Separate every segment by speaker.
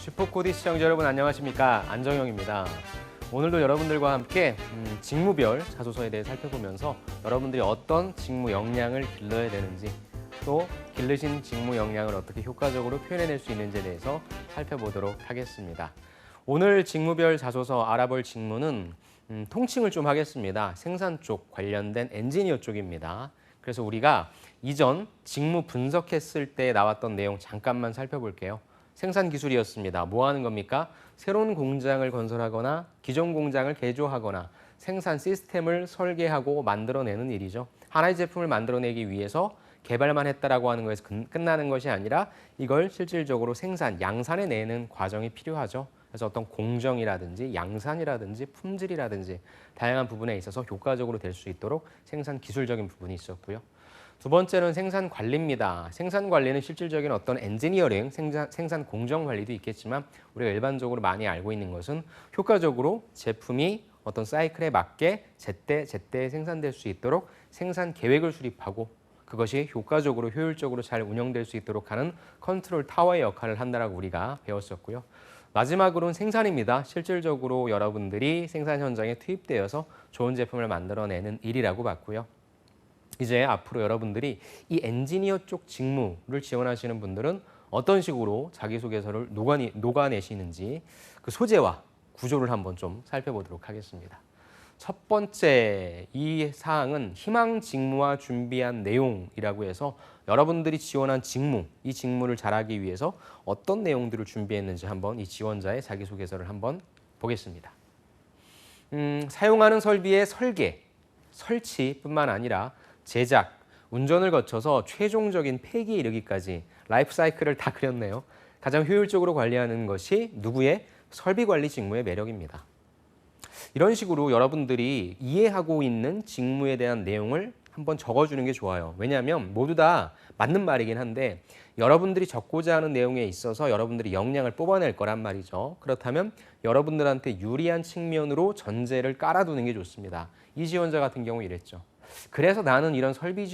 Speaker 1: 슈퍼코디 시청자 여러분 안녕하십니까? 안정영입니다. 오늘도 여러분들과 함께 직무별 자소서에 대해 살펴보면서 여러분들이 어떤 직무 역량을 길러야 되는지 또 기르신 직무 역량을 어떻게 효과적으로 표현해낼 수 있는지에 대해서 살펴보도록 하겠습니다. 오늘 직무별 자소서 알아볼 직무는 통칭을 좀 하겠습니다. 생산 쪽 관련된 엔지니어 쪽입니다. 그래서 우리가 이전 직무 분석했을 때 나왔던 내용 잠깐만 살펴볼게요. 생산 기술이었습니다. 뭐 하는 겁니까? 새로운 공장을 건설하거나 기존 공장을 개조하거나 생산 시스템을 설계하고 만들어내는 일이죠. 하나의 제품을 만들어내기 위해서 개발만 했다라고 하는 것에서 끝나는 것이 아니라 이걸 실질적으로 생산, 양산해내는 과정이 필요하죠. 그래서 어떤 공정이라든지 양산이라든지 품질이라든지 다양한 부분에 있어서 효과적으로 될 수 있도록 생산 기술적인 부분이 있었고요. 두 번째는 생산 관리입니다. 생산 관리는 실질적인 어떤 엔지니어링, 생산 공정 관리도 있겠지만 우리가 일반적으로 많이 알고 있는 것은 효과적으로 제품이 어떤 사이클에 맞게 제때 생산될 수 있도록 생산 계획을 수립하고 그것이 효과적으로 효율적으로 잘 운영될 수 있도록 하는 컨트롤 타워의 역할을 한다라고 우리가 배웠었고요. 마지막으로는 생산입니다. 실질적으로 여러분들이 생산 현장에 투입되어서 좋은 제품을 만들어내는 일이라고 봤고요. 이제 앞으로 여러분들이 이 엔지니어 쪽 직무를 지원하시는 분들은 어떤 식으로 자기소개서를 녹아내시는지 그 소재와 구조를 한번 좀 살펴보도록 하겠습니다. 첫 번째 이 사항은 희망 직무와 준비한 내용이라고 해서 여러분들이 지원한 직무, 이 직무를 잘하기 위해서 어떤 내용들을 준비했는지 한번 이 지원자의 자기소개서를 한번 보겠습니다. 사용하는 설비의 설계, 설치뿐만 아니라 제작, 운전을 거쳐서 최종적인 폐기에 이르기까지 라이프 사이클을 다 그렸네요. 가장 효율적으로 관리하는 것이 누구의 설비 관리 직무의 매력입니다. 이런 식으로 여러분들이 이해하고 있는 직무에 대한 내용을 한번 적어주는 게 좋아요. 왜냐하면 모두 다 맞는 말이긴 한데 여러분들이 적고자 하는 내용에 있어서 여러분들이 역량을 뽑아낼 거란 말이죠. 그렇다면 여러분들한테 유리한 측면으로 전제를 깔아두는 게 좋습니다. 이 지원자 같은 경우 이랬죠. 그래서 나는 이런 설비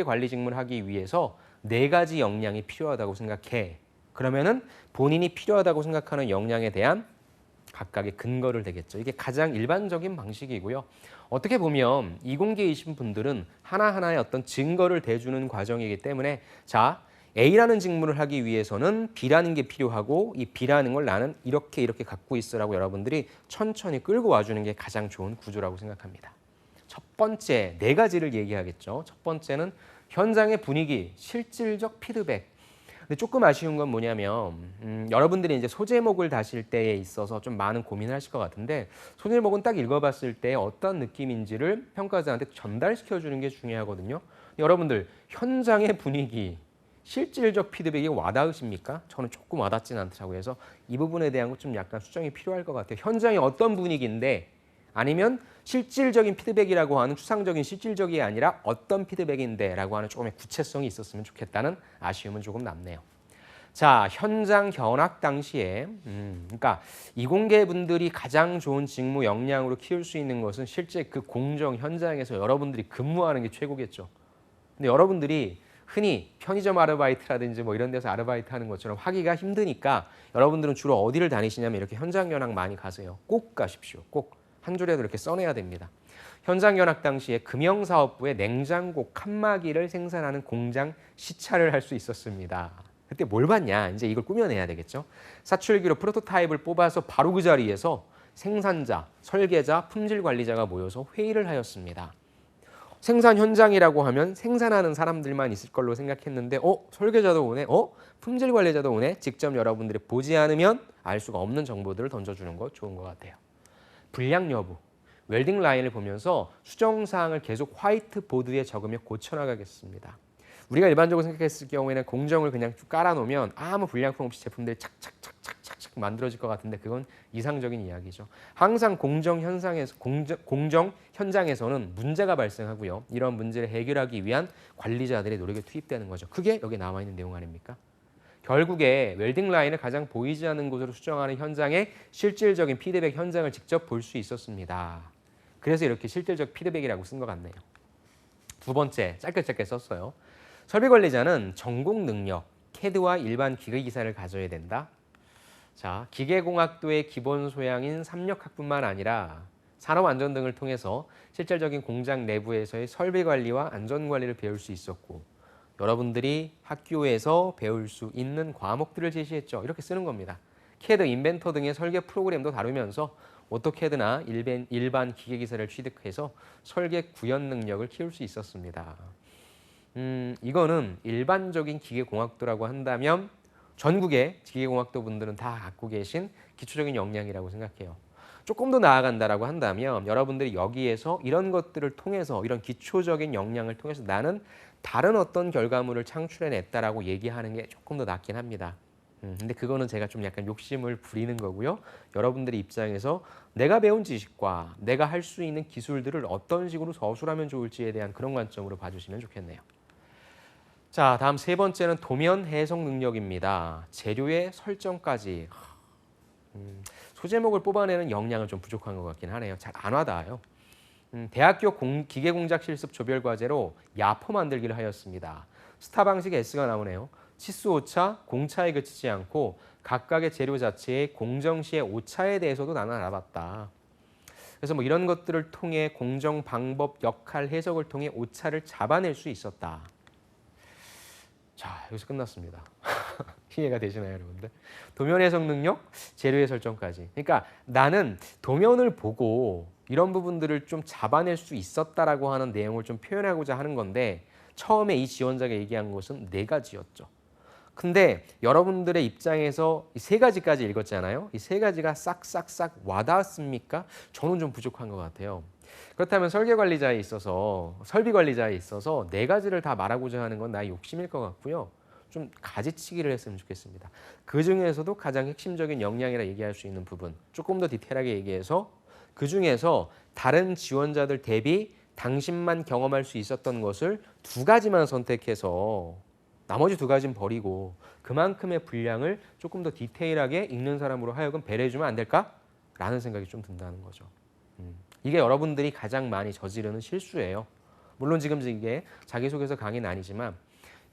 Speaker 1: 관리 직무를 하기 위해서 4가지 역량이 필요하다고 생각해. 그러면은 본인이 필요하다고 생각하는 역량에 대한 각각의 근거를 대겠죠. 이게 가장 일반적인 방식이고요. 어떻게 보면 이공계이신 분들은 하나하나의 어떤 증거를 대주는 과정이기 때문에 자, A라는 직무를 하기 위해서는 B라는 게 필요하고 이 B라는 걸 나는 이렇게 갖고 있으라고 여러분들이 천천히 끌고 와주는 게 가장 좋은 구조라고 생각합니다. 첫 번째 4가지를 얘기하겠죠. 첫 번째는 현장의 분위기, 실질적 피드백. 근데 조금 아쉬운 건 뭐냐면 여러분들이 이제 소제목을 다실 때에 있어서 좀 많은 고민을 하실 것 같은데 소제목은 딱 읽어봤을 때 어떤 느낌인지를 평가자한테 전달시켜 주는 게 중요하거든요. 여러분들 현장의 분위기, 실질적 피드백이 와닿으십니까? 저는 조금 와닿지는 않다고 해서 이 부분에 대한 것 좀 약간 수정이 필요할 것 같아요. 현장이 어떤 분위기인데 아니면 실질적인 피드백이라고 하는 추상적인 실질적이 아니라 어떤 피드백인데 라고 하는 조금의 구체성이 있었으면 좋겠다는 아쉬움은 조금 남네요. 자, 현장 견학 당시에 그러니까 이공계 분들이 가장 좋은 직무 역량으로 키울 수 있는 것은 실제 그 공정 현장에서 여러분들이 근무하는 게 최고겠죠. 근데 여러분들이 흔히 편의점 아르바이트라든지 뭐 이런 데서 아르바이트 하는 것처럼 하기가 힘드니까 여러분들은 주로 어디를 다니시냐면 이렇게 현장 견학 많이 가세요. 꼭 가십시오. 꼭. 한 줄에도 이렇게 써내야 됩니다. 현장 견학 당시에 금형사업부에 냉장고 칸막이를 생산하는 공장 시찰을 할 수 있었습니다. 그때 뭘 봤냐? 이제 이걸 꾸며내야 되겠죠. 사출기로 프로토타입을 뽑아서 바로 그 자리에서 생산자, 설계자, 품질 관리자가 모여서 회의를 하였습니다. 생산 현장이라고 하면 생산하는 사람들만 있을 걸로 생각했는데 설계자도 오네? 품질 관리자도 오네? 직접 여러분들이 보지 않으면 알 수가 없는 정보들을 던져주는 거 좋은 것 같아요. 불량 여부, 웰딩 라인을 보면서 수정사항을 계속 화이트보드에 적으며 고쳐나가겠습니다. 우리가 일반적으로 생각했을 경우에는 공정을 그냥 쭉 깔아놓으면 아무 불량품 없이 제품들이 착착착착착 만들어질 것 같은데 그건 이상적인 이야기죠. 항상 공정 현장에서는 문제가 발생하고요. 이런 문제를 해결하기 위한 관리자들의 노력이 투입되는 거죠. 그게 여기 나와 있는 내용 아닙니까? 결국에 웰딩 라인을 가장 보이지 않는 곳으로 수정하는 현장의 실질적인 피드백 현장을 직접 볼 수 있었습니다. 그래서 이렇게 실질적 피드백이라고 쓴 것 같네요. 두 번째, 짧게 썼어요. 설비 관리자는 전공 능력, CAD와 일반 기계 기사를 가져야 된다. 자, 기계공학도의 기본 소양인 삼력학뿐만 아니라 산업안전 등을 통해서 실질적인 공장 내부에서의 설비 관리와 안전 관리를 배울 수 있었고 여러분들이 학교에서 배울 수 있는 과목들을 제시했죠. 이렇게 쓰는 겁니다. CAD, 인벤터 등의 설계 프로그램도 다루면서 오토캐드나 일반 기계기사를 취득해서 설계 구현 능력을 키울 수 있었습니다. 이거는 일반적인 기계공학도라고 한다면 전국의 기계공학도 분들은 다 갖고 계신 기초적인 역량이라고 생각해요. 조금 더 나아간다라고 한다면 여러분들이 여기에서 이런 것들을 통해서 이런 기초적인 역량을 통해서 나는 다른 어떤 결과물을 창출해냈다라고 얘기하는 게 조금 더 낫긴 합니다. 근데 그거는 제가 좀 약간 욕심을 부리는 거고요. 여러분들의 입장에서 내가 배운 지식과 내가 할 수 있는 기술들을 어떤 식으로 서술하면 좋을지에 대한 그런 관점으로 봐주시면 좋겠네요. 자, 다음 세 번째는 도면 해석 능력입니다. 재료의 설정까지. 소제목을 뽑아내는 역량은 좀 부족한 것 같긴 하네요. 잘 안 와닿아요. 대학교 기계공작 실습 조별 과제로 야포 만들기를 하였습니다. 스타 방식 S가 나오네요. 치수 오차, 공차에 그치지 않고 각각의 재료 자체의 공정 시의 오차에 대해서도 나는 알아봤다. 그래서 뭐 이런 것들을 통해 공정 방법, 역할, 해석을 통해 오차를 잡아낼 수 있었다. 자, 여기서 끝났습니다. 이해가 되시나요, 여러분들? 도면 해석 능력, 재료의 설정까지. 그러니까 나는 도면을 보고 이런 부분들을 좀 잡아낼 수 있었다라고 하는 내용을 좀 표현하고자 하는 건데 처음에 이 지원자가 얘기한 것은 4가지였죠. 근데 여러분들의 입장에서 이 3가지까지 읽었잖아요. 이 3가지가 싹싹싹 와닿았습니까? 저는 좀 부족한 것 같아요. 그렇다면 설계 관리자에 있어서 설비 관리자에 있어서 4가지를 다 말하고자 하는 건 나의 욕심일 것 같고요. 좀 가지치기를 했으면 좋겠습니다. 그 중에서도 가장 핵심적인 역량이라 얘기할 수 있는 부분 조금 더 디테일하게 얘기해서 그 중에서 다른 지원자들 대비 당신만 경험할 수 있었던 것을 2가지만 선택해서 나머지 2가지는 버리고 그만큼의 분량을 조금 더 디테일하게 읽는 사람으로 하여금 배려해주면 안 될까? 라는 생각이 좀 든다는 거죠. 이게 여러분들이 가장 많이 저지르는 실수예요. 물론 지금 이게 자기소개서 강의는 아니지만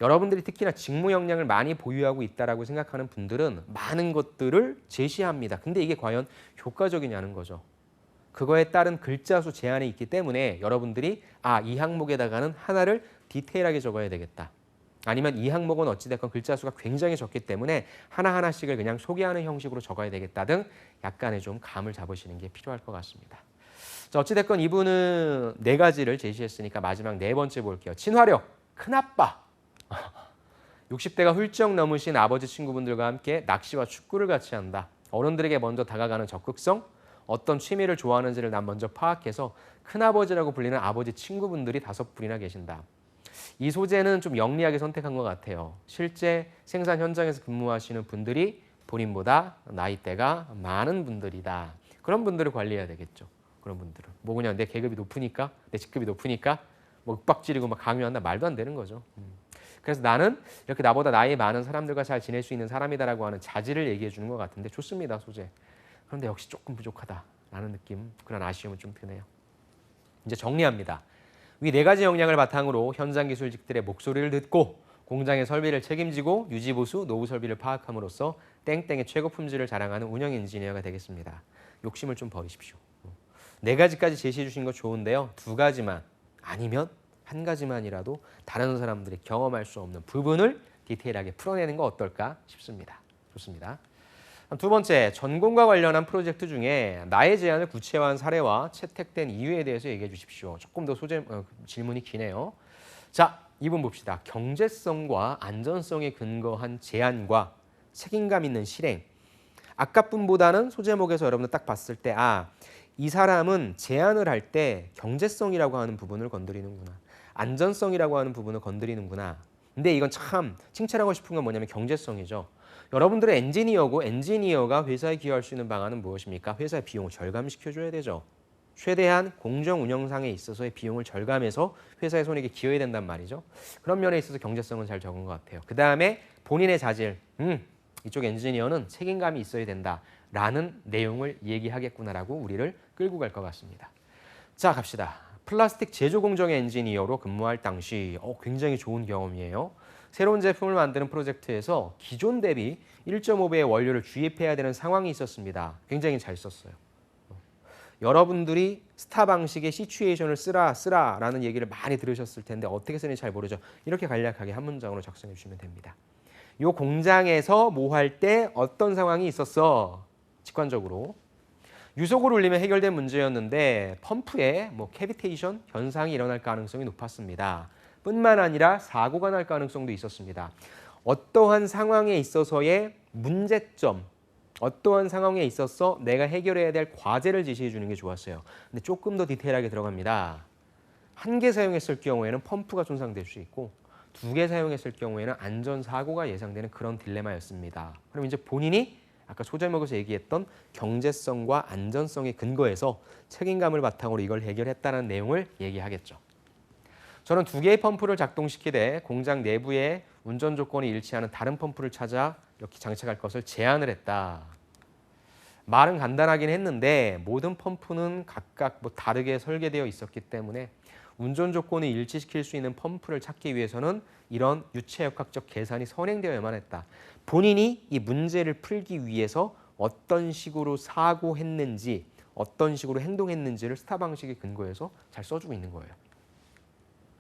Speaker 1: 여러분들이 특히나 직무 역량을 많이 보유하고 있다고 생각하는 분들은 많은 것들을 제시합니다. 근데 이게 과연 효과적이냐는 거죠. 그거에 따른 글자 수 제한이 있기 때문에 여러분들이 이 항목에다가는 하나를 디테일하게 적어야 되겠다. 아니면 이 항목은 어찌됐건 글자 수가 굉장히 적기 때문에 하나하나씩을 그냥 소개하는 형식으로 적어야 되겠다 등 약간의 좀 감을 잡으시는 게 필요할 것 같습니다. 자, 어찌됐건 이분은 4가지를 제시했으니까 마지막 4번째 볼게요. 친화력, 큰아빠. 60대가 훌쩍 넘으신 아버지 친구분들과 함께 낚시와 축구를 같이 한다. 어른들에게 먼저 다가가는 적극성, 어떤 취미를 좋아하는지를 난 먼저 파악해서 큰아버지라고 불리는 아버지 친구분들이 5분이나 계신다. 이 소재는 좀 영리하게 선택한 것 같아요. 실제 생산 현장에서 근무하시는 분들이 본인보다 나이대가 많은 분들이다. 그런 분들을 관리해야 되겠죠. 그런 분들은. 뭐 그냥 내 계급이 높으니까, 내 직급이 높으니까 뭐 윽박지르고 막 강요한다. 말도 안 되는 거죠. 그래서 나는 이렇게 나보다 나이 많은 사람들과 잘 지낼 수 있는 사람이다라고 하는 자질을 얘기해 주는 것 같은데 좋습니다, 소재. 그런데 역시 조금 부족하다라는 느낌, 그런 아쉬움은 좀 드네요. 이제 정리합니다. 위 4가지 역량을 바탕으로 현장 기술직들의 목소리를 듣고 공장의 설비를 책임지고 유지보수, 노후 설비를 파악함으로써 땡땡의 최고 품질을 자랑하는 운영 엔지니어가 되겠습니다. 욕심을 좀 버리십시오. 4가지까지 제시해 주신 거 좋은데요. 2가지만 아니면 1가지만이라도 다른 사람들이 경험할 수 없는 부분을 디테일하게 풀어내는 거 어떨까 싶습니다. 좋습니다. 2번째, 전공과 관련한 프로젝트 중에 나의 제안을 구체화한 사례와 채택된 이유에 대해서 얘기해 주십시오. 조금 더 질문이 기네요. 자, 이분 봅시다. 경제성과 안전성에 근거한 제안과 책임감 있는 실행. 아까 분보다는 소제목에서 여러분들 딱 봤을 때 이 사람은 제안을 할 때 경제성이라고 하는 부분을 건드리는구나. 안전성이라고 하는 부분을 건드리는구나. 근데 이건 참 칭찬하고 싶은 건 뭐냐면 경제성이죠. 여러분들은 엔지니어고 엔지니어가 회사에 기여할 수 있는 방안은 무엇입니까? 회사의 비용을 절감시켜줘야 되죠. 최대한 공정 운영상에 있어서의 비용을 절감해서 회사의 손익에 기여해야 된단 말이죠. 그런 면에 있어서 경제성은 잘 적은 것 같아요. 그 다음에 본인의 자질, 이쪽 엔지니어는 책임감이 있어야 된다라는 내용을 얘기하겠구나라고 우리를 끌고 갈 것 같습니다. 자, 갑시다. 플라스틱 제조 공정의 엔지니어로 근무할 당시 굉장히 좋은 경험이에요. 새로운 제품을 만드는 프로젝트에서 기존 대비 1.5배의 원료를 주입해야 되는 상황이 있었습니다. 굉장히 잘 썼어요. 여러분들이 스타 방식의 시츄에이션을 쓰라라는 얘기를 많이 들으셨을 텐데 어떻게 쓰는지 잘 모르죠. 이렇게 간략하게 한 문장으로 작성해 주시면 됩니다. 이 공장에서 뭐 할 때 어떤 상황이 있었어? 직관적으로. 유속을 올리면 해결된 문제였는데 펌프에 캐비테이션 현상이 일어날 가능성이 높았습니다. 뿐만 아니라 사고가 날 가능성도 있었습니다. 어떠한 상황에 있어서의 문제점, 어떠한 상황에 있어서 내가 해결해야 될 과제를 제시해 주는 게 좋았어요. 근데 조금 더 디테일하게 들어갑니다. 한 개 사용했을 경우에는 펌프가 손상될 수 있고 2개 사용했을 경우에는 안전사고가 예상되는 그런 딜레마였습니다. 그럼 이제 본인이 아까 소제목에서 얘기했던 경제성과 안전성에 근거해서 책임감을 바탕으로 이걸 해결했다는 내용을 얘기하겠죠. 저는 2개의 펌프를 작동시키되 공장 내부에 운전 조건이 일치하는 다른 펌프를 찾아 이렇게 장착할 것을 제안을 했다. 말은 간단하긴 했는데 모든 펌프는 각각 다르게 설계되어 있었기 때문에 운전 조건을 일치시킬 수 있는 펌프를 찾기 위해서는 이런 유체역학적 계산이 선행되어야만 했다. 본인이 이 문제를 풀기 위해서 어떤 식으로 사고했는지, 어떤 식으로 행동했는지를 스타 방식에 근거해서 잘 써주고 있는 거예요.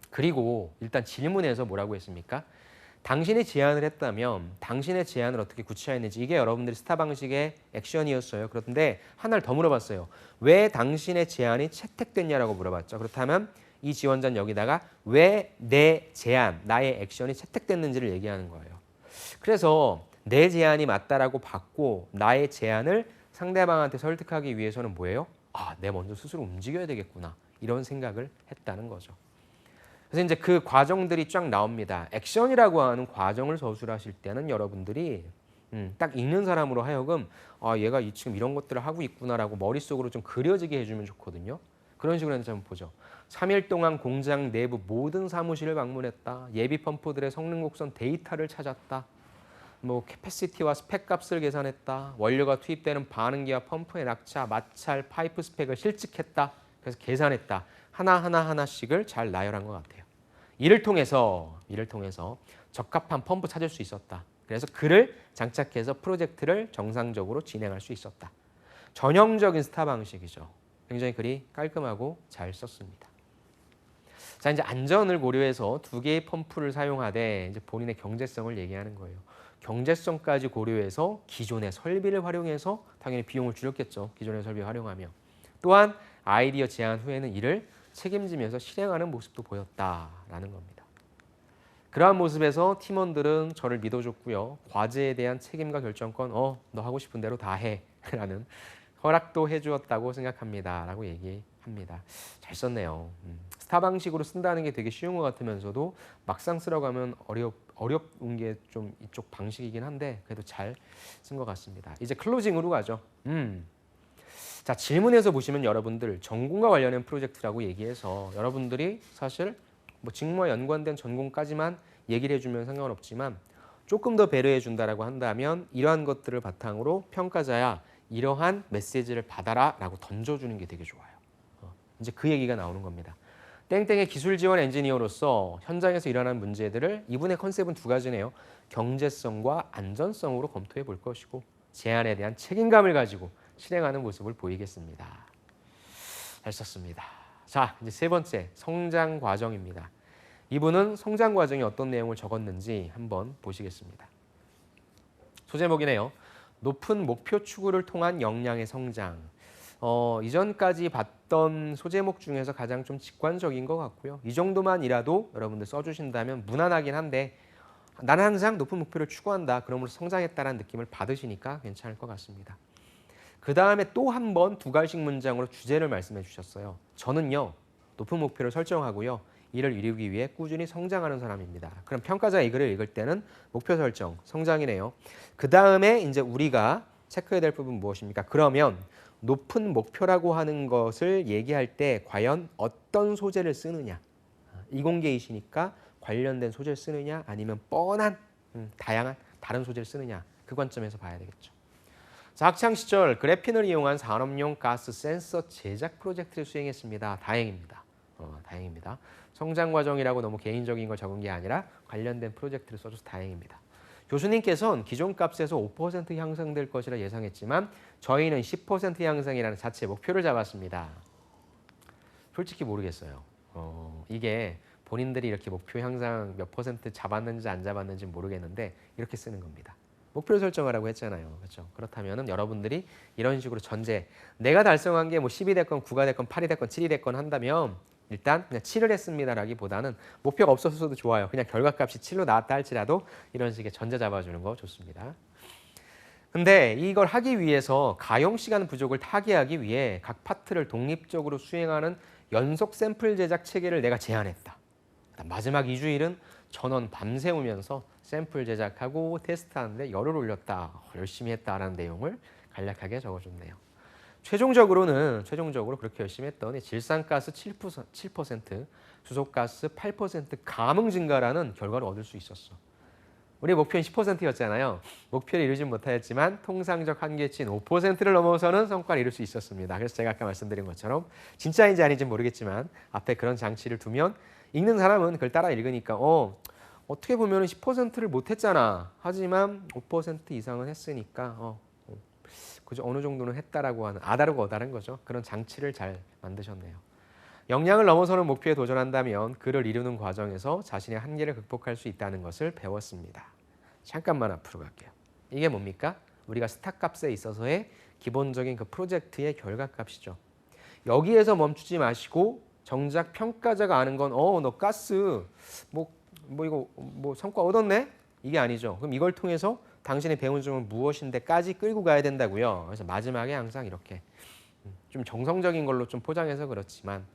Speaker 1: 그리고 일단 질문에서 뭐라고 했습니까? 당신이 제안을 했다면 당신의 제안을 어떻게 구체화했는지 이게 여러분들이 스타 방식의 액션이었어요. 그런데 하나를 더 물어봤어요. 왜 당신의 제안이 채택됐냐라고 물어봤죠. 그렇다면 이 지원자는 여기다가 왜 내 제안, 나의 액션이 채택됐는지를 얘기하는 거예요. 그래서 내 제안이 맞다라고 받고 나의 제안을 상대방한테 설득하기 위해서는 뭐예요? 내 먼저 스스로 움직여야 되겠구나. 이런 생각을 했다는 거죠. 그래서 이제 그 과정들이 쫙 나옵니다. 액션이라고 하는 과정을 서술하실 때는 여러분들이 딱 읽는 사람으로 하여금 얘가 지금 이런 것들을 하고 있구나라고 머릿속으로 좀 그려지게 해주면 좋거든요. 그런 식으로 해서 한번 보죠. 3일 동안 공장 내부 모든 사무실을 방문했다. 예비 펌프들의 성능 곡선 데이터를 찾았다. 캐패시티와 스펙 값을 계산했다. 원료가 투입되는 반응기와 펌프의 낙차, 마찰, 파이프 스펙을 실측했다. 그래서 계산했다. 하나씩을 잘 나열한 것 같아요. 이를 통해서 적합한 펌프 찾을 수 있었다. 그래서 그를 장착해서 프로젝트를 정상적으로 진행할 수 있었다. 전형적인 스타 방식이죠. 굉장히 글이 깔끔하고 잘 썼습니다. 자, 이제 안전을 고려해서 2개의 펌프를 사용하되 이제 본인의 경제성을 얘기하는 거예요. 경제성까지 고려해서 기존의 설비를 활용해서 당연히 비용을 줄였겠죠. 기존의 설비 활용하며. 또한 아이디어 제안 후에는 이를 책임지면서 실행하는 모습도 보였다라는 겁니다. 그러한 모습에서 팀원들은 저를 믿어줬고요. 과제에 대한 책임과 결정권, 너 하고 싶은 대로 다 해 라는 허락도 해주었다고 생각합니다 라고 얘기합니다. 잘 썼네요. 스타 방식으로 쓴다는 게 되게 쉬운 것 같으면서도 막상 쓰라고 하면 어려운 게 좀 이쪽 방식이긴 한데 그래도 잘 쓴 것 같습니다. 이제 클로징으로 가죠. 자, 질문에서 보시면 여러분들 전공과 관련된 프로젝트라고 얘기해서 여러분들이 사실 직무와 연관된 전공까지만 얘기를 해주면 상관없지만 조금 더 배려해 준다라고 한다면 이러한 것들을 바탕으로 평가자야 이러한 메시지를 받아라 라고 던져주는 게 되게 좋아요. 이제 그 얘기가 나오는 겁니다. 땡땡의 기술 지원 엔지니어로서 현장에서 일어나는 문제들을 이분의 컨셉은 2가지네요. 경제성과 안전성으로 검토해 볼 것이고 제안에 대한 책임감을 가지고 실행하는 모습을 보이겠습니다. 잘 썼습니다. 자, 이제 3번째 성장 과정입니다. 이분은 성장 과정이 어떤 내용을 적었는지 한번 보시겠습니다. 소제목이네요. 높은 목표 추구를 통한 역량의 성장. 이전까지 봤던 소제목 중에서 가장 좀 직관적인 것 같고요. 이 정도만이라도 여러분들 써주신다면 무난하긴 한데 나는 항상 높은 목표를 추구한다. 그러므로 성장했다는 느낌을 받으시니까 괜찮을 것 같습니다. 그 다음에 또 한 번 2가지씩 문장으로 주제를 말씀해 주셨어요. 저는요, 높은 목표를 설정하고요. 이를 이루기 위해 꾸준히 성장하는 사람입니다. 그럼 평가자 이 글을 읽을 때는 목표 설정, 성장이네요. 그 다음에 이제 우리가 체크해야 될 부분 무엇입니까? 그러면 높은 목표라고 하는 것을 얘기할 때 과연 어떤 소재를 쓰느냐? 이공계이시니까 관련된 소재를 쓰느냐? 아니면 뻔한 다양한 다른 소재를 쓰느냐? 그 관점에서 봐야 되겠죠. 자, 학창시절 그래핀을 이용한 산업용 가스 센서 제작 프로젝트를 수행했습니다. 다행입니다. 다행입니다. 성장 과정이라고 너무 개인적인 걸 적은 게 아니라 관련된 프로젝트를 써줘서 다행입니다. 교수님께서는 기존 값에서 5% 향상될 것이라 예상했지만 저희는 10% 향상이라는 자체 목표를 잡았습니다. 솔직히 모르겠어요. 이게 본인들이 이렇게 목표 향상 몇 퍼센트 잡았는지 안 잡았는지 모르겠는데 이렇게 쓰는 겁니다. 목표를 설정하라고 했잖아요. 그렇죠? 그렇다면 여러분들이 이런 식으로 전제, 내가 달성한 게 뭐 10이 됐건 9가 됐건 8이 됐건 7이 됐건 한다면 일단 그냥 7을 했습니다라기보다는 목표가 없었어도 좋아요. 그냥 결과값이 7로 나왔다 할지라도 이런 식의 전제 잡아주는 거 좋습니다. 근데 이걸 하기 위해서 가용 시간 부족을 타개하기 위해 각 파트를 독립적으로 수행하는 연속 샘플 제작 체계를 내가 제안했다. 마지막 2주일은 전원 밤새우면서 샘플 제작하고 테스트하는데 열을 올렸다. 열심히 했다라는 내용을 간략하게 적어줬네요. 최종적으로 그렇게 열심히 했더니 질산가스 7%, 수소가스 8% 감흥 증가라는 결과를 얻을 수 있었어. 우리 목표는 10%였잖아요. 목표를 이루진 못하였지만 통상적 한계치인 5%를 넘어서는 성과를 이룰 수 있었습니다. 그래서 제가 아까 말씀드린 것처럼 진짜인지 아닌지 모르겠지만 앞에 그런 장치를 두면 읽는 사람은 그걸 따라 읽으니까 어떻게 보면 10%를 못했잖아. 하지만 5% 이상은 했으니까 그저 어느 정도는 했다라고 하는 아다르고 어다른 거죠. 그런 장치를 잘 만드셨네요. 역량을 넘어서는 목표에 도전한다면 그를 이루는 과정에서 자신의 한계를 극복할 수 있다는 것을 배웠습니다. 잠깐만 앞으로 갈게요. 이게 뭡니까? 우리가 스타값에 있어서의 기본적인 그 프로젝트의 결과값이죠. 여기에서 멈추지 마시고 정작 평가자가 아는 건 너 가스 이거 성과 얻었네? 이게 아니죠. 그럼 이걸 통해서 당신이 배운 점은 무엇인데까지 끌고 가야 된다고요. 그래서 마지막에 항상 이렇게 좀 정성적인 걸로 좀 포장해서 그렇지만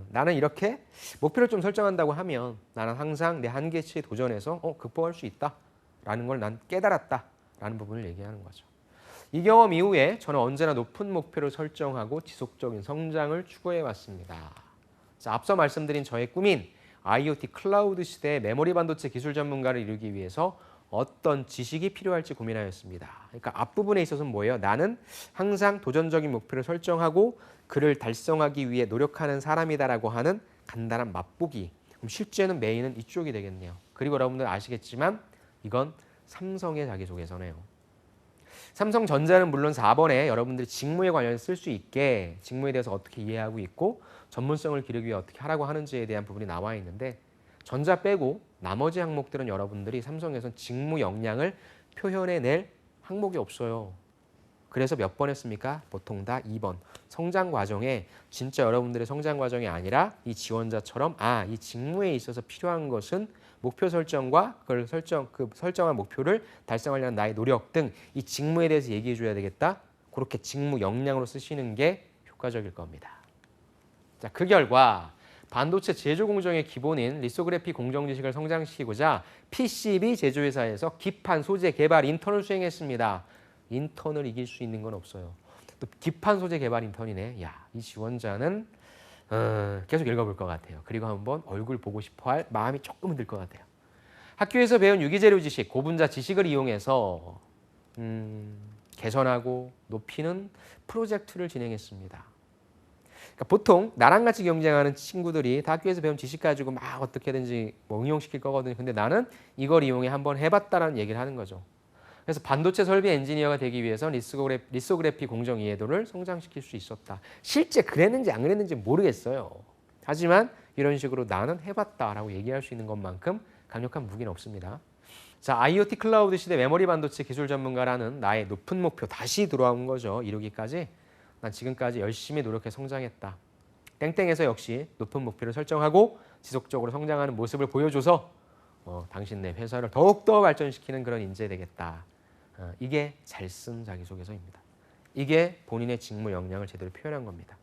Speaker 1: 나는 이렇게 목표를 좀 설정한다고 하면 나는 항상 내 한계치에 도전해서 극복할 수 있다라는 걸 난 깨달았다라는 부분을 얘기하는 거죠. 이 경험 이후에 저는 언제나 높은 목표를 설정하고 지속적인 성장을 추구해 왔습니다. 자, 앞서 말씀드린 저의 꿈인 IoT 클라우드 시대의 메모리 반도체 기술 전문가를 이루기 위해서 어떤 지식이 필요할지 고민하였습니다. 그러니까 앞부분에 있어서는 뭐예요? 나는 항상 도전적인 목표를 설정하고 그를 달성하기 위해 노력하는 사람이다라고 하는 간단한 맛보기. 그럼 실제는 메인은 이쪽이 되겠네요. 그리고 여러분들 아시겠지만 이건 삼성의 자기소개서네요. 삼성전자는 물론 4번에 여러분들이 직무에 관련해서 쓸 수 있게 직무에 대해서 어떻게 이해하고 있고 전문성을 기르기 위해 어떻게 하라고 하는지에 대한 부분이 나와 있는데 전자 빼고 나머지 항목들은 여러분들이 삼성에서는 직무 역량을 표현해낼 항목이 없어요. 그래서 몇 번 했습니까? 보통 다 2번. 성장 과정에 진짜 여러분들의 성장 과정이 아니라 이 지원자처럼 이 직무에 있어서 필요한 것은 목표 설정과 그 설정한 목표를 달성하려는 나의 노력 등 이 직무에 대해서 얘기해 줘야 되겠다. 그렇게 직무 역량으로 쓰시는 게 효과적일 겁니다. 자, 그 결과 반도체 제조 공정의 기본인 리소그래피 공정 지식을 성장시키고자 PCB 제조회사에서 기판 소재 개발 인턴을 수행했습니다. 인턴을 이길 수 있는 건 없어요. 또 기판 소재 개발 인턴이네. 이 지원자는 계속 읽어볼 것 같아요. 그리고 한번 얼굴 보고 싶어할 마음이 조금은 들 것 같아요. 학교에서 배운 유기재료 지식, 고분자 지식을 이용해서 개선하고 높이는 프로젝트를 진행했습니다. 그러니까 보통 나랑 같이 경쟁하는 친구들이 다 학교에서 배운 지식 가지고 막 어떻게든지 응용시킬 거거든요. 근데 나는 이걸 이용해 한번 해봤다라는 얘기를 하는 거죠. 그래서 반도체 설비 엔지니어가 되기 위해서는 리소그래피 공정 이해도를 성장시킬 수 있었다. 실제 그랬는지 안 그랬는지 모르겠어요. 하지만 이런 식으로 나는 해봤다라고 얘기할 수 있는 것만큼 강력한 무기는 없습니다. 자, IoT 클라우드 시대 메모리 반도체 기술 전문가라는 나의 높은 목표 다시 돌아온 거죠. 이루기까지. 난 지금까지 열심히 노력해 성장했다. 땡땡에서 역시 높은 목표를 설정하고 지속적으로 성장하는 모습을 보여줘서 당신네 회사를 더욱더 발전시키는 그런 인재 되겠다. 이게 잘 쓴 자기소개서입니다. 이게 본인의 직무 역량을 제대로 표현한 겁니다.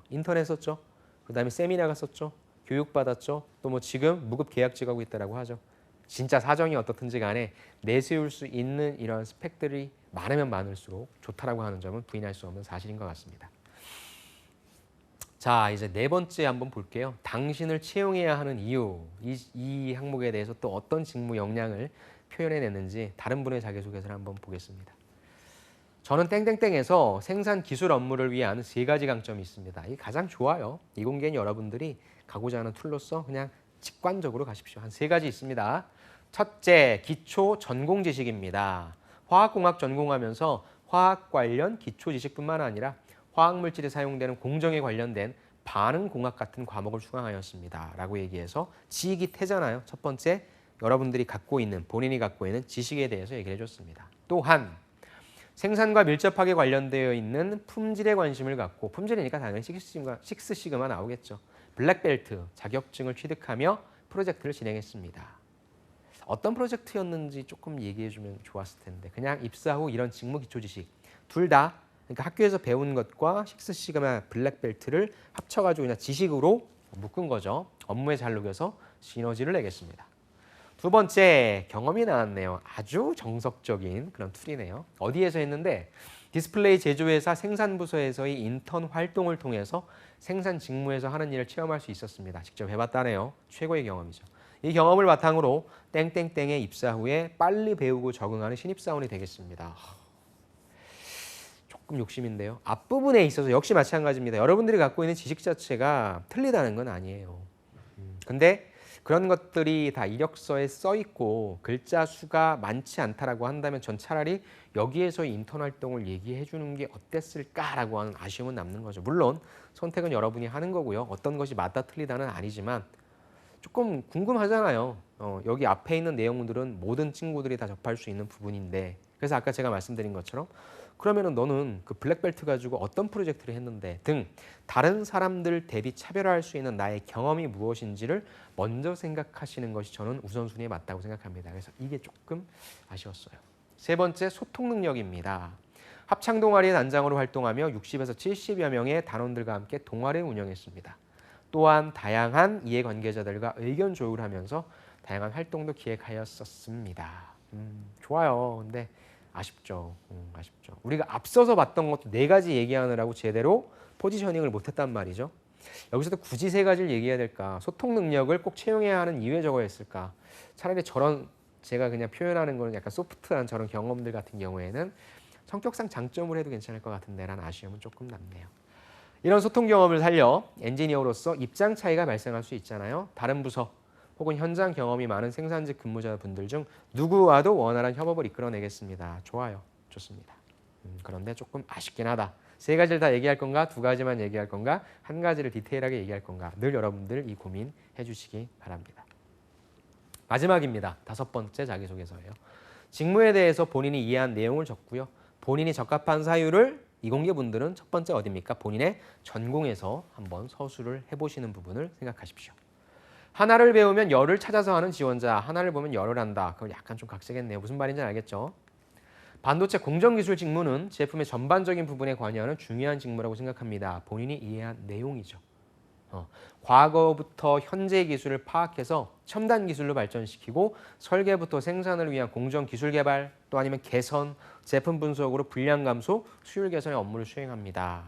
Speaker 1: 인터넷 썼죠. 그 다음에 세미나가 썼죠. 교육받았죠. 또 뭐 지금 무급 계약직하고 있다라고 하죠. 진짜 사정이 어떻든지 간에 내세울 수 있는 이런 스펙들이 많으면 많을수록 좋다라고 하는 점은 부인할 수 없는 사실인 것 같습니다. 자, 이제 네 번째 한번 볼게요. 당신을 채용해야 하는 이유. 이 항목에 대해서 또 어떤 직무 역량을 표현해냈는지 다른 분의 자기소개서를 한번 보겠습니다. 저는 땡땡땡에서 생산 기술 업무를 위한 3가지 강점이 있습니다. 이게 가장 좋아요. 이공계는 여러분들이 가고자 하는 툴로서 그냥 직관적으로 가십시오. 한 3가지 있습니다. 첫째, 기초 전공 지식입니다. 화학공학 전공하면서 화학 관련 기초 지식뿐만 아니라 화학물질에 사용되는 공정에 관련된 반응공학 같은 과목을 수강하였습니다. 라고 얘기해서 지식이 태잖아요. 첫 번째, 여러분들이 본인이 갖고 있는 지식에 대해서 얘기를 해줬습니다. 또한 생산과 밀접하게 관련되어 있는 품질에 관심을 갖고, 품질이니까 당연히 식스 시그마 나오겠죠. 블랙벨트 자격증을 취득하며 프로젝트를 진행했습니다. 어떤 프로젝트였는지 조금 얘기해 주면 좋았을 텐데, 그냥 입사 후 이런 직무 기초 지식 둘 다, 그러니까 학교에서 배운 것과 식스 시그마 블랙벨트를 합쳐가지고 그냥 지식으로 묶은 거죠. 업무에 잘 녹여서 시너지를 내겠습니다. 두 번째, 경험이 나왔네요. 아주 정석적인 그런 툴이네요. 어디에서 했는데, 디스플레이 제조회사 생산부서에서의 인턴 활동을 통해서 생산 직무에서 하는 일을 체험할 수 있었습니다. 직접 해봤다네요. 최고의 경험이죠. 이 경험을 바탕으로 땡땡땡에 입사 후에 빨리 배우고 적응하는 신입사원이 되겠습니다. 조금 욕심인데요. 앞부분에 있어서 역시 마찬가지입니다. 여러분들이 갖고 있는 지식 자체가 틀리다는 건 아니에요. 근데 그런 것들이 다 이력서에 써 있고 글자 수가 많지 않다라고 한다면 전 차라리 여기에서 인턴 활동을 얘기해 주는 게 어땠을까라고 하는 아쉬움은 남는 거죠. 물론 선택은 여러분이 하는 거고요. 어떤 것이 맞다 틀리다는 아니지만 조금 궁금하잖아요. 여기 앞에 있는 내용들은 모든 친구들이 다 접할 수 있는 부분인데, 그래서 아까 제가 말씀드린 것처럼 그러면은 너는 그 블랙벨트 가지고 어떤 프로젝트를 했는데 등 다른 사람들 대비 차별화할 수 있는 나의 경험이 무엇인지를 먼저 생각하시는 것이 저는 우선순위에 맞다고 생각합니다. 그래서 이게 조금 아쉬웠어요. 세 번째, 소통 능력입니다. 합창 동아리의 단장으로 활동하며 60에서 70여 명의 단원들과 함께 동아리를 운영했습니다. 또한 다양한 이해관계자들과 의견 조율하면서 다양한 활동도 기획하였었습니다. 좋아요. 근데 아쉽죠. 아쉽죠. 우리가 앞서서 봤던 것도 4가지 얘기하느라고 제대로 포지셔닝을 못했단 말이죠. 여기서도 굳이 3가지를 얘기해야 될까? 소통 능력을 꼭 채용해야 하는 이유에 적어야 했을까? 차라리 저런 제가 그냥 표현하는 거는 약간 소프트한 저런 경험들 같은 경우에는 성격상 장점을 해도 괜찮을 것 같은데 라는 아쉬움은 조금 남네요. 이런 소통 경험을 살려 엔지니어로서 입장 차이가 발생할 수 있잖아요. 다른 부서 혹은 현장 경험이 많은 생산직 근무자분들 중 누구와도 원활한 협업을 이끌어내겠습니다. 좋아요. 좋습니다. 그런데 조금 아쉽긴 하다. 3가지를 다 얘기할 건가? 2가지만 얘기할 건가? 1가지를 디테일하게 얘기할 건가? 늘 여러분들 이 고민 해주시기 바랍니다. 마지막입니다. 5번째 자기소개서예요. 직무에 대해서 본인이 이해한 내용을 적고요. 본인이 적합한 사유를 이공계 분들은 첫 번째 어디입니까? 본인의 전공에서 한번 서술을 해보시는 부분을 생각하십시오. 하나를 배우면 열을 찾아서 하는 지원자, 하나를 보면 열을 한다. 그건 약간 좀 각색했네요. 무슨 말인지 알겠죠? 반도체 공정기술 직무는 제품의 전반적인 부분에 관여하는 중요한 직무라고 생각합니다. 본인이 이해한 내용이죠. 과거부터 현재 기술을 파악해서 첨단 기술로 발전시키고 설계부터 생산을 위한 공정 기술 개발, 또 아니면 개선, 제품 분석으로 불량 감소, 수율 개선의 업무를 수행합니다.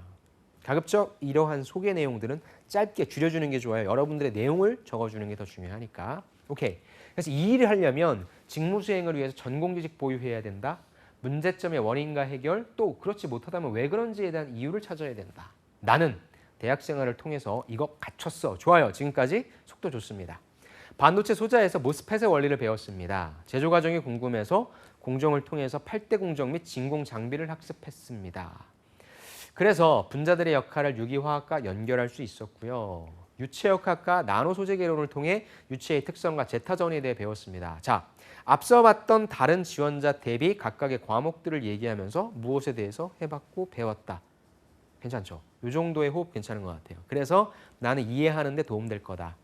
Speaker 1: 가급적 이러한 소개 내용들은 짧게 줄여주는 게 좋아요. 여러분들의 내용을 적어주는 게 더 중요하니까. 오케이. 그래서 이 일을 하려면 직무 수행을 위해서 전공 지식 보유해야 된다. 문제점의 원인과 해결, 또 그렇지 못하다면 왜 그런지에 대한 이유를 찾아야 된다. 나는 대학 생활을 통해서 이거 갖췄어. 좋아요. 지금까지 속도 좋습니다. 반도체 소자에서 모스펫의 원리를 배웠습니다. 제조 과정이 궁금해서 공정을 통해서 8대 공정 및 진공 장비를 학습했습니다. 그래서 분자들의 역할을 유기화학과 연결할 수 있었고요. 유체역학과 나노 소재 개론을 통해 유체의 특성과 제타 전이에 대해 배웠습니다. 자, 앞서 봤던 다른 지원자 대비 각각의 과목들을 얘기하면서 무엇에 대해서 해봤고 배웠다. 괜찮죠? 이 정도의 호흡 괜찮은 것 같아요. 그래서 나는 이해하는 데 도움될 거다.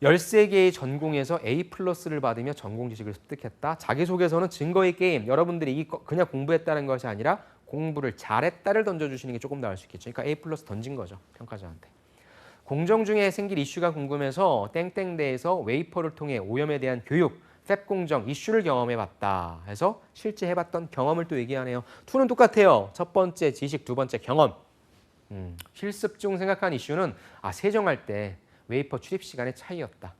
Speaker 1: 13개의 전공에서 A+를 받으며 전공 지식을 습득했다. 자기소개서는 증거의 게임. 여러분들이 그냥 공부했다는 것이 아니라 공부를 잘했다를 던져주시는 게 조금 나을 수 있겠죠. 그러니까 A+ 던진 거죠. 평가자한테. 공정 중에 생길 이슈가 궁금해서 땡땡대에서 웨이퍼를 통해 오염에 대한 교육, 팹 공정 이슈를 경험해봤다. 해서 실제 해봤던 경험을 또 얘기하네요. 2는 똑같아요. 첫 번째 지식, 두 번째 경험. 실습 중 생각한 이슈는 세정할 때 웨이퍼 출입 시간의 차이였다.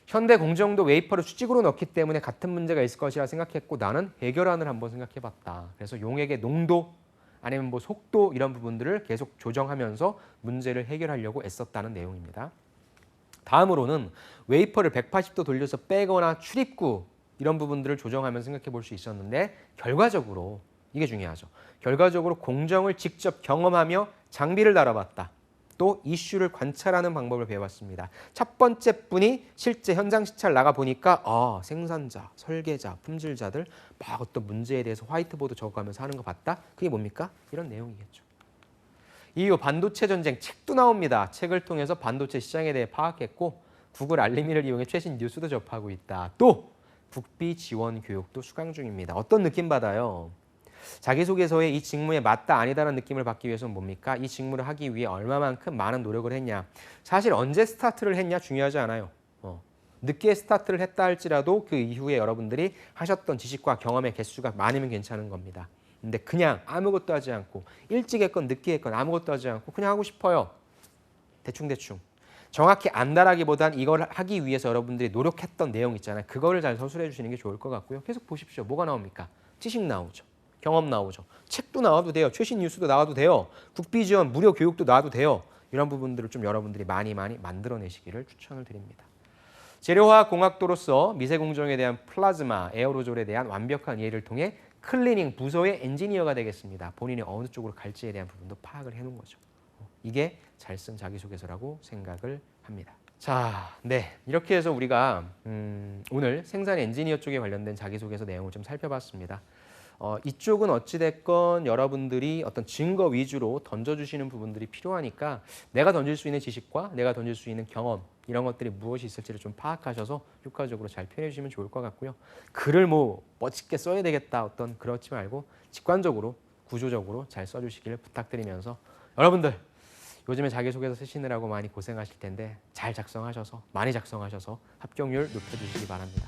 Speaker 1: 현대 공정도 웨이퍼를 수직으로 넣기 때문에 같은 문제가 있을 것이라 생각했고 나는 해결안을 한번 생각해봤다. 그래서 용액의 농도 아니면 뭐 속도 이런 부분들을 계속 조정하면서 문제를 해결하려고 애썼다는 내용입니다. 다음으로는 웨이퍼를 180도 돌려서 빼거나 출입구 이런 부분들을 조정하면서 생각해 볼 수 있었는데 결과적으로 이게 중요하죠. 결과적으로 공정을 직접 경험하며 장비를 다뤄봤다. 또 이슈를 관찰하는 방법을 배워봤습니다. 첫 번째 분이 실제 현장 시찰 나가보니까 생산자, 설계자, 품질자들 막 어떤 문제에 대해서 화이트보드 적어가면서 하는 거 봤다? 그게 뭡니까? 이런 내용이겠죠. 이후 반도체 전쟁 책도 나옵니다. 책을 통해서 반도체 시장에 대해 파악했고 구글 알림이를 이용해 최신 뉴스도 접하고 있다. 또 국비 지원 교육도 수강 중입니다. 어떤 느낌 받아요? 자기소개서에 이 직무에 맞다 아니다라는 느낌을 받기 위해서는 뭡니까? 이 직무를 하기 위해 얼마만큼 많은 노력을 했냐. 사실 언제 스타트를 했냐 중요하지 않아요. 늦게 스타트를 했다 할지라도 그 이후에 여러분들이 하셨던 지식과 경험의 개수가 많으면 괜찮은 겁니다. 근데 그냥 아무것도 하지 않고 일찍 했건 늦게 했건 아무것도 하지 않고 그냥 하고 싶어요. 대충대충. 정확히 안다라기보단 이걸 하기 위해서 여러분들이 노력했던 내용 있잖아요. 그거를 잘 서술해 주시는 게 좋을 것 같고요. 계속 보십시오. 뭐가 나옵니까? 지식 나오죠. 경험 나오죠. 책도 나와도 돼요. 최신 뉴스도 나와도 돼요. 국비 지원 무료 교육도 나와도 돼요. 이런 부분들을 좀 여러분들이 많이 만들어내시기를 추천을 드립니다. 재료화학 공학도로서 미세 공정에 대한 플라즈마, 에어로졸에 대한 완벽한 이해를 통해 클리닝 부서의 엔지니어가 되겠습니다. 본인이 어느 쪽으로 갈지에 대한 부분도 파악을 해놓은 거죠. 이게 잘 쓴 자기소개서라고 생각을 합니다. 자, 네, 이렇게 해서 우리가 오늘 생산 엔지니어 쪽에 관련된 자기소개서 내용을 좀 살펴봤습니다. 이쪽은 어찌됐건 여러분들이 어떤 증거 위주로 던져주시는 부분들이 필요하니까 내가 던질 수 있는 지식과 내가 던질 수 있는 경험 이런 것들이 무엇이 있을지를 좀 파악하셔서 효과적으로 잘 표현해 주시면 좋을 것 같고요. 글을 뭐 멋있게 써야 되겠다 어떤 그렇지 말고 직관적으로 구조적으로 잘 써주시기를 부탁드리면서 여러분들 요즘에 자기소개서 쓰시느라고 많이 고생하실 텐데 잘 작성하셔서 많이 작성하셔서 합격률 높여주시기 바랍니다.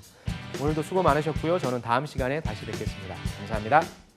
Speaker 1: 오늘도 수고 많으셨고요. 저는 다음 시간에 다시 뵙겠습니다. 감사합니다.